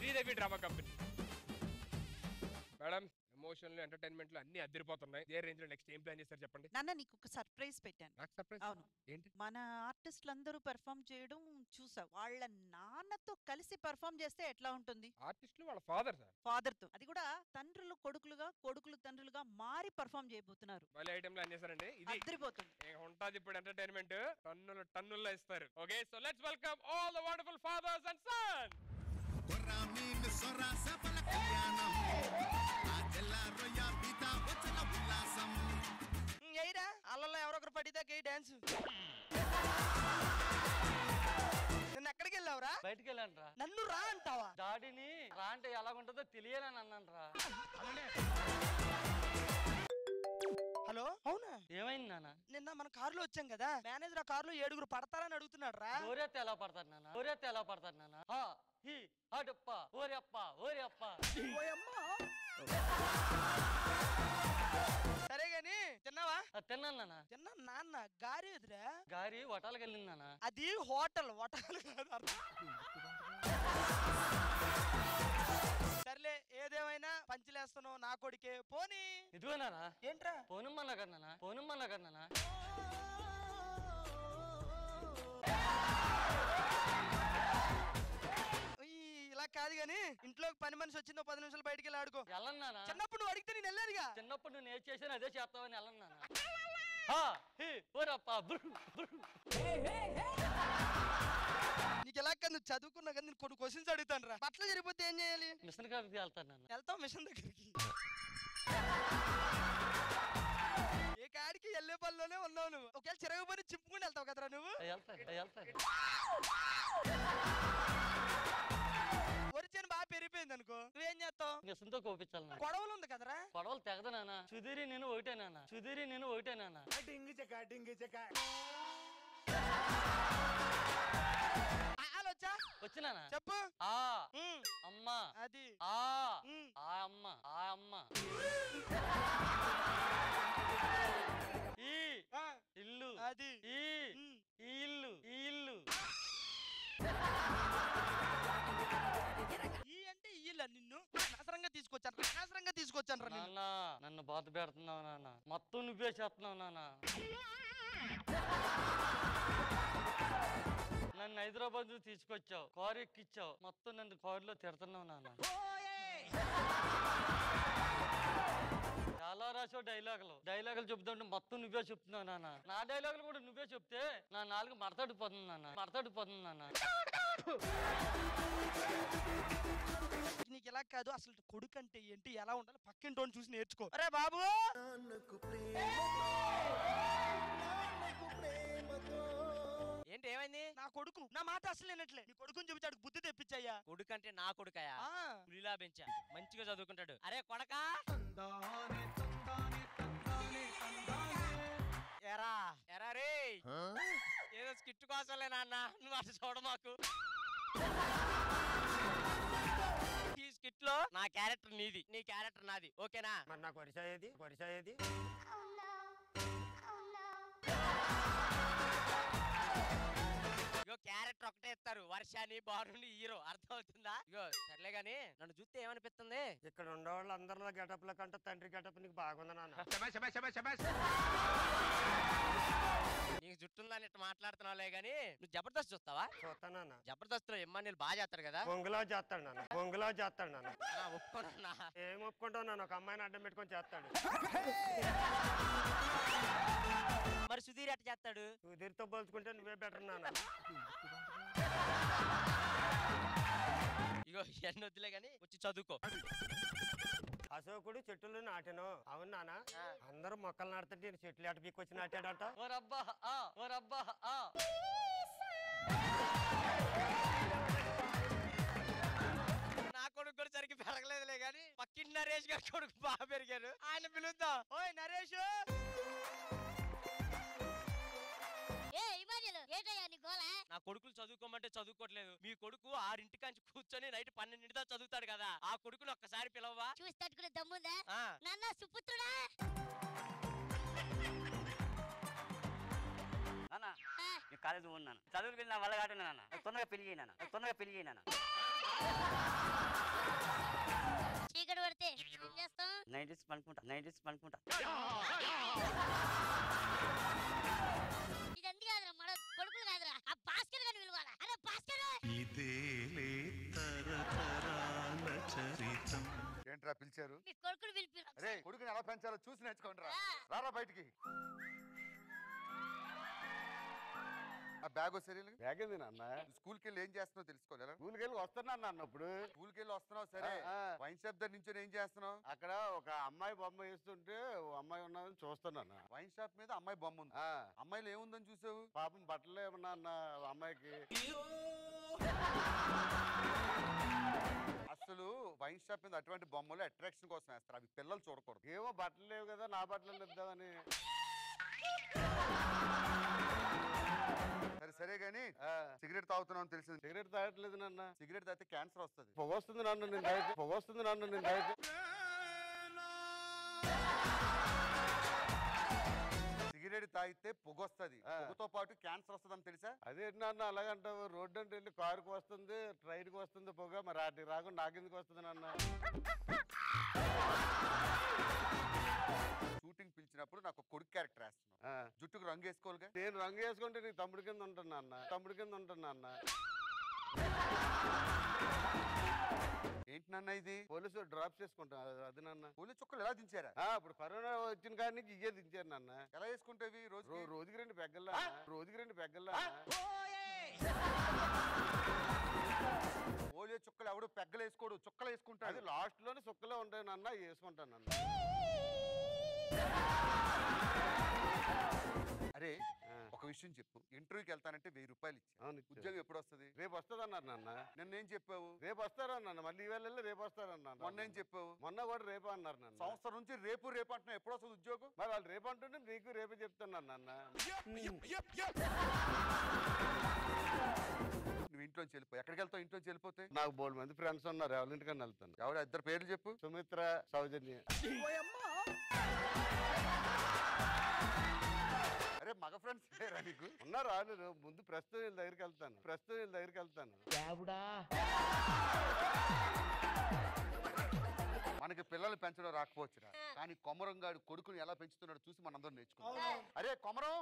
Sridevi drama company. Madam emotional entertainment లో అన్ని అదిరిపోతున్నాయి. ఏ range లో నెక్స్ట్ ఏం ప్లాన్ చేస్తారు చెప్పండి. నాన్న నీకు ఒక సర్ప్రైజ్ పెట్టాను. నాకు సర్ప్రైజ్ అవును, ఏంటి? మన ఆర్టిస్టులందరూ పెర్ఫామ్ చేయడం చూసావు. వాళ్ళ నాన్నతో కలిసి పెర్ఫామ్ చేస్తే ఎట్లా ఉంటుంది? ఆర్టిస్టులు వాళ్ళ ఫాదర్ సార్. ఫాదర్ తో, అది కూడా తండ్రులు కొడుకులుగా, కొడుకులు తండ్రులుగా మారి పెర్ఫామ్ చేయబోతున్నారు. మళ్ళీ ఐటమ్ లో చేశారండి. ఇది అదిరిపోతుంది. ఉంటది ఇప్పుడు ఎంటర్టైన్మెంట్. టన్నుల్లో ఇస్తారు. Okay, so let's welcome all the wonderful fathers and sons. అల్లలో ఎవరొకరు పడిదాకా డాన్స్. నిన్న ఎక్కడికి వెళ్ళావురా? బయటికి వెళ్ళాను రా. నన్ను రా అంటావా? డాడీని రా అంటే ఎలాగుంటుందో తెలియాలని అన్నాను రా. హలో, అవునా? ఏమైంది నాన్న? నిన్న మన కారులో వచ్చాం కదా, మేనేజర్ ఆ కారులో 7 పడతారని అడుగుతున్నాడు రా. ఓరెత్త ఎలా పడతాడు నాన్న? ఓరెత్త ఎలా పడతాడు నాన్న? అడప్ప ఓరెప్ప ఓరెప్ప. సరే గాని తిన్నావా? తిన్నాను నాన్న. తిన్నా నాన్న. గారి ఎదురా? గారి వటాలకు వెళ్ళింది నాన్న. అది హోటల్, హోటల్ కాదు. సర్లే, ఏదేమైనా పంచిలేస్తాను నా కొడుకే. పోనీ ఇదిగోనానా? ఏంట్రా? పోనుమ్మన్నా కన్నా, పోనుమ్మన్నా కన్నా. ఇలా కాదు గాని, ఇంట్లోకి పని మనిషి వచ్చిందో 10 నిమిషాలు బయటికి వెళ్ళి ఆడుకో. వెళ్ళన్నానా? చిన్నప్పుడు నువ్వు అడిగితే నేను వెళ్ళానుగా. చిన్నప్పుడు నువ్వు ఏం చేశాను అదే చేస్తావని వెళ్ళన్నానా? నీకు ఎలా కాదు, నువ్వు చదువుకున్నా కానీ నేను కొన్ని క్వశ్చన్స్ అడుగుతాను రా. బట్టలు జరిగిపోతే ఏం చేయాలి? మిషన్ కాడికి వెళ్తాను నాన్న. వెళ్తావు మిషన్ దగ్గరికి? ఏ కాడికి వెళ్ళే పనిలోనే ఉన్నావు నువ్వు. ఒకవేళ చిరగబడి చింపుకుని వెళ్తావు కదరా నువ్వు. వెళ్తాను. ఒరిచేను బాగా పెరిగిపోయింది అనుకో, నువ్వేం చేస్తావు? మిషన్తో కోపించాలి. కొడవలు ఉంది కదరా? కొడవలు తెగదు నాన్న. సుధీరి నేను ఒకటే నాన్న. సుధీరి నేను ఒకటే నాన్న. వచ్చా? వచ్చినానా? చెప్పు. అమ్మ అది అమ్మ అమ్మ. ఈ ఇల్లు అది ఈ ఇల్లు ఈ ఇల్లు. ఈ అంటే ఇల్లు. నిన్ను అనవసరంగా తీసుకొచ్చాను రా. నాన్న నన్ను బాధ పెడుతున్నావు నాన్న. మొత్తం నువ్వే చేస్తున్నావు నాన్న. నన్ను హైదరాబాద్ తీసుకొచ్చావు, కారు ఎక్కిచ్చావు, మొత్తం నన్ను కారులో తిడుతున్నావు నాన్న. చాలా రాసావు డైలాగులు చెప్తుంటే మొత్తం నువ్వే చెప్తున్నావు నాన్న. నా డైలాగులు కూడా నువ్వే చెప్తే నా నాలుగు మడతడిపోతుంది నాన్న. నీకు ఎలా కాదు, అసలు కొడుకు అంటే ఏంటి, ఎలా ఉండాలి పక్కింటోని చూసి నేర్చుకో. అరే బాబు, ఏంటి ఏమైంది? నా కొడుకు నా మాట అసలు వినట్లే. నీ కొడుకుని చూపించాడు, బుద్ధి తెప్పించాయ్యా. కొడుకు అంటే నా కొడుకయా? పులిలా పెంచా, మంచిగా చదువుకుంటాడు. అరే కొడకా, ఎరా ఎరా రే, ఏదో స్కిట్ కోసంలే నాన్న, నువ్వు అటు చూడ మాకు. ఈ స్కిట్ లో నా క్యారెక్టర్ నీది, నీ క్యారెక్టర్ నాది, ఓకేనా? మరి నాకు వరిసా ఏది? ఇగో క్యారెక్టర్ ఒకటే ఇస్తారు, వర్షాన్ని బారుని హీరో, అర్థం అవుతుందా? ఇగో సర్లే గాని నన్ను చూస్తే ఏమనిపిస్తుంది? ఇక్కడ ఉండే వాళ్ళు అందరిలో గెటప్ లో కంటే తండ్రి గెటప్ నీకు బాగుంది నాన్న. నీకు జుట్టుందని ఇట్లా మాట్లాడుతున్నావులే గాని, నువ్వు జబర్దస్త్ చూస్తావా? చూస్తానన్నా. జబర్దస్త్ లో ఎమ్మానీలు బాగా చేస్తారు కదా. పొంగులో చేస్తాడు నాన్న. ఒప్పుకోనన్నా. ఏం ఒప్పుకుంటావు నాన్న? ఒక అమ్మాయిని అడ్డం పెట్టుకొని చేస్తాడు. మరి సుధీర్ ఎట్ట చేస్తాడు? సుధీర్తో పోల్చుకుంటే నువ్వే బెటర్ నాన్న. ఇగో ఎన్ని వద్దులే గాని వచ్చి చదువుకో. అశోకుడు చెట్టులు నాటాను. అవును నాన్న, అందరూ మొక్కలు నాడుతుంటే చెట్లు ఎట పీక్కొచ్చి నాటాడంట. నా కొడుకు కూడా సరిగ్గా పెరగలేదులే గాని పక్కింటి నరేష్ గారి కొడుకు బాగా పెరిగారు, ఆయన పిలుద్దాం. ఓయ్ నరేష్. నా కొడుకులు చదువుకోమంటే చదువుకోవట్లేదు. మీ కొడుకు 6 కూర్చొని నైట్ 12 దాకా చదువుతాడు కదా, ఆ కొడుకుని ఒక్కసారి పిలవవా? చూసి తట్టుకునే దమ్ముందా నాన్న? సుపుత్రుడా కాలేజ్ ఉన్నాను, చదువుకు వెళ్ళిన వల్ల కాదు నాన్న. తొందరగా పెళ్లి చేయనా. చీకటి పడితే ఏం చేస్తాం? నైన్టీస్ పనుకుంటా ఇదంతా కాదురా, మన కొడుకులు కాదురా, ఆ భాస్కర్ గారిని పిలవాలా? అరే భాస్కర్! ఏంట్రా పిలిచారు? మీ కొడుకుని పిలిపి. అరే కొడుకుని ఎలా పెంచాలో చూసి నేర్చుకోండి రారా బయటికి. ఆ బ్యాగ్ వచ్చేది బ్యాగ్ ఏంది నాన్న? స్కూల్కి వెళ్ళి ఏం చేస్తున్నావు తెలుసుకోలేరా? స్కూల్కి వెళ్ళి వస్తున్నాను అన్నప్పుడు స్కూల్కి వెళ్ళి వస్తున్నావు సరే, వైన్ షాప్ దగ్గర నుంచి ఏం చేస్తున్నావు? అక్కడ ఒక అమ్మాయి బొమ్మ వేస్తుంటే ఓ అమ్మాయి ఉన్నదని చూస్తున్నాను. వైన్ షాప్ మీద అమ్మాయి బొమ్మ ఉంది. అమ్మాయిలు ఏముందని చూసావు? పాపం బట్టలు ఏమన్నా అన్న అమ్మాయికి. అసలు వైన్ షాప్ మీద అటువంటి బొమ్మలు అట్రాక్షన్ కోసం వేస్తారు, అవి పిల్లలు చూడకూడదు. ఏమో బట్టలు లేవు కదా, నా బట్టలు ఇద్దామని. సరే సరే గానీ సిగరెట్ తాగుతున్నావు తెలిసింది. సిగరెట్ తాగట్లేదు నాన్న. సిగరెట్ తాగితే క్యాన్సర్ వస్తుంది. పొగ వస్తుంది నాన్న నేను తాగితే. పొగ వస్తుంది నాన్న నేను తాగితే. సిగరెట్ తాగితే పొగొస్తుంది, పొగతో పాటు క్యాన్సర్ వస్తుందని తెలుసా? అదేంటి నాన్న అలాగంటావు? రోడ్డు అంటే వెళ్ళి కారుకు వస్తుంది, ట్రైన్కి వస్తుంది పొగ, మరి వాటికి రాకుండా నాకెందుకు వస్తుంది నాన్న? షూటింగ్ పిలిచినప్పుడు నాకు కొడుకు క్యారెక్టర్ వేస్తున్నావు, జుట్టుకు రంగు వేసుకోవాలిగా. నేను రంగు వేసుకుంటే నీ తమ్ముడి కింద ఉంటాను నాన్న. తమ్ముడి కింద ఉంటాను నాన్న. ఏంటి నాన్న ఇది? పోలీసు డ్రాప్ చేసుకుంటా అది నాన్న. పోలీసు చుక్కలు ఎలా దించారా? ఇప్పుడు కరోనా వచ్చిన కాడి నుంచి ఇయ్యే దించారు నాన్న. ఎలా వేసుకుంటేవి? రోజుకి 2 పెగ్గల్లా, రోజుకి 2 పెగ్గల్లా. పోలియో చుక్కలు ఎవడు పెగ్గలు వేసుకోడు, చుక్కలు వేసుకుంటాడు. అది లాస్ట్ లోనే చుక్కలో ఉంటాయి నాన్న, వేసుకుంటాను నాన్న. అరే ఒక విషయం చెప్పు, ఇంటర్వ్యూకి వెళ్తానంటే 1000 రూపాయలు ఇచ్చి ఉద్యోగం ఎప్పుడు వస్తుంది? రేపు వస్తుంది అన్నారు నాన్న. నిన్నేం చెప్పావు? రేపు వస్తారన్నాను. మళ్ళీ ఈవేళ రేపు వస్తారన్నాను. మొన్న ఏం చెప్పావు? మొన్న కూడా రేపు అన్నారు నాన్న. సంవత్సరం నుంచి రేపు రేపు అంటున్నా, ఎప్పుడు వస్తుంది ఉద్యోగం? మరి వాళ్ళు రేపు అంటుంటే నీకు రేపే చెప్తున్నాను నాన్న. నువ్వు ఇంట్లోంచి వెళ్ళిపోయి ఎక్కడికి వెళ్తావు? ఇంట్లోంచి వెళ్ళిపోతే నాకు బోల్ మంది ఫ్రెండ్స్ ఉన్నారు, ఎవరి ఇంటికన్నా వెళ్తాను. ఎవరు? 2 పేర్లు చెప్పు. సుమిత్ర, సౌజన్య. అరే మగ ఫ్రెండ్స్ లేరా నీకు? ఉన్నారు వాళ్ళు. ముందు ప్రస్తుతం వీళ్ళ దగ్గరికి వెళ్తాను. మనకి పిల్లలు పెంచడం రాకపోవచ్చురా, కానీ కొమరంగాడు కొడుకుని ఎలా పెంచుతున్నాడు చూసి మనందరం నేర్చుకోవాలి. అరే కొమరం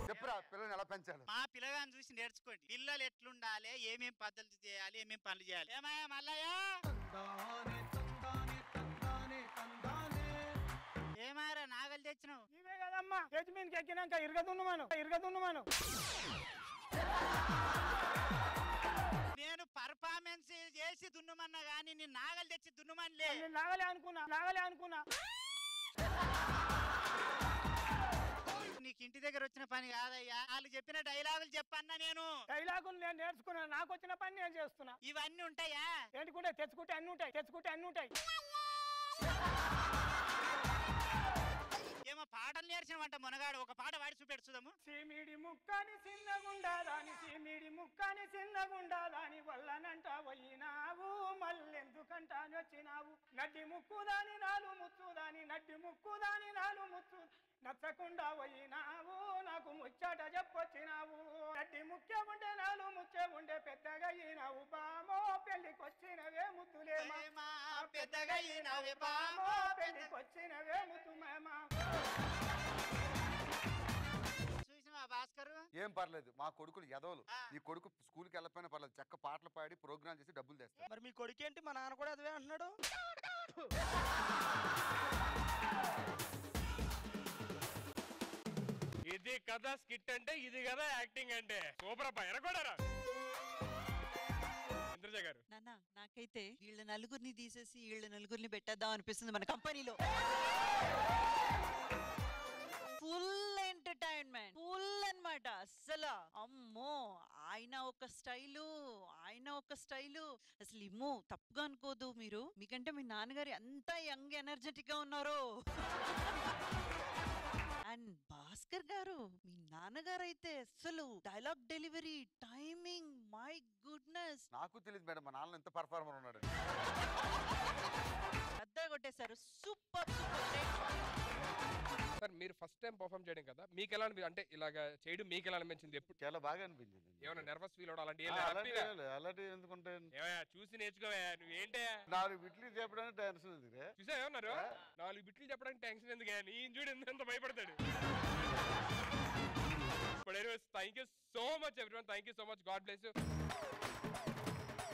చెప్పురా, పిల్లల్ని ఎలా పెంచాలి? మా పిల్లగాని చూసి నేర్చుకోండి. పిల్లలు ఎట్లుండాలి, ఏమేం పద్ధతులు చేయాలి, ఏమేం పనులు చేయాలి. ఏమయ్యా మల్లయ్య? ఏమారా నాగలు తెచ్చినావు? ఇవే కదమ్మా, యజమానికి ఎక్కినాక ఇరగదున్నమాను. నేను పర్ఫార్మెన్స్ చేసి దున్నుమన్నా గానీ నేను నాగలు తెచ్చి దున్నుమనిలే. నాగలే అనుకున్నా. నీకు ఇంటి దగ్గర వచ్చిన పని కాదయ్యా, వాళ్ళు చెప్పిన డైలాగులు చెప్పన్నా. నేను డైలాగులు నేను నేర్చుకున్నా, నాకు వచ్చిన పని నేను చేస్తున్నా. ఇవన్నీ ఉంటాయా? ఏంటుకుంటే తెచ్చుకుంటే అన్ని ఉంటాయి. ఏమో పాటలు నేర్చినవంట మొనగాడు, ఒక పాట వాడి చూపెడుచుదాము. సీమిడి ముక్కని చిన్నగుండాదాని వల్లనంట పోయినావు, మళ్ళెందుకంట వచ్చినావు. నడ్డి ముక్కుదాని నాలు ముచ్చు నచ్చకుండా పోయినావు, నాకు ముచ్చట చెప్పొచ్చినావు. నడ్డి ముఖ్య ఉండే నాలు ముచ్చే ఉండే పెద్దగా అయినావు బామో, పెళ్లికొచ్చినవే ముద్దులేమా. పెద్దగా అయినావే బామో, పెళ్లికొచ్చినవే ముద్దు మేమా. చూసినవా భాస్కర్? ఏం పర్లేదు, మా కొడుకులు ఎదవలు. ఈ కొడుకు స్కూల్కి వెళ్ళకపోయినా పర్లేదు, చక్క పాటలు పాడి ప్రోగ్రామ్ చేసి డబ్బులు తెస్తారు. మరి మీ కొడుకు ఏంటి? మా నాన్న కూడా అదే అంటున్నాడు. ఇది కదా స్కిట్ అంటే, ఇది కదా యాక్టింగ్ అంటే. సూపర్ అబ్బా, ఎనకూడరా ఇంద్రజ గారు. నాన్న నాకైతే వీళ్ళ నలుగురిని తీసేసి వీళ్ళ నలుగురిని పెట్టేద్దాం అనిపిస్తుంది మన కంపెనీలో. ఫుల్ ఎంటర్టైన్మెంట్, ఫుల్ అన్నమాట. అస్సలు అమ్మో, ఆయన ఒక స్టైలు అసలు ఇమ్మో తప్పుగా అనుకోదు మీరు. మీకంటే మీ నాన్నగారు ఎంత యంగ్ ఎనర్జెటిక్ గా ఉన్నారు. అండ్ భాస్కర్ గారు, మీ నాన్నగారు అయితే అసలు dialogue delivery, timing, my goodness. నాకు తెలియదు మేడం మా నాన్న ఎంత పర్ఫార్మర్ ఉన్నాడు. అద్దె కొట్టేశారు. సూపర్. సార్ మీరు ఫస్ట్ టైం పర్ఫామ్ చేయడం కదా, మీకు ఎలా అనిపించింది? అంటే ఇలాగా చేయడం మీకు ఎలా అనిపించింది? ఎప్పుడు చాలా బాగా అనిపించింది. ఏమైనా నర్వస్ ఫీల్ అవడం అలాంటి అలాంటి ఎందుకుంటే చూసి నేర్చుకోవా నువ్వేంటే 4 బిట్లు చెప్పడానికి టెన్షన్ ఉంది. చూసా ఏమన్నారు 4 బిట్లు చెప్పడానికి టెన్షన్ ఎందుకు నేను చూడు ఎంత భయపడతాడు. But anyways, thank you so much everyone. Thank you so much. God bless you.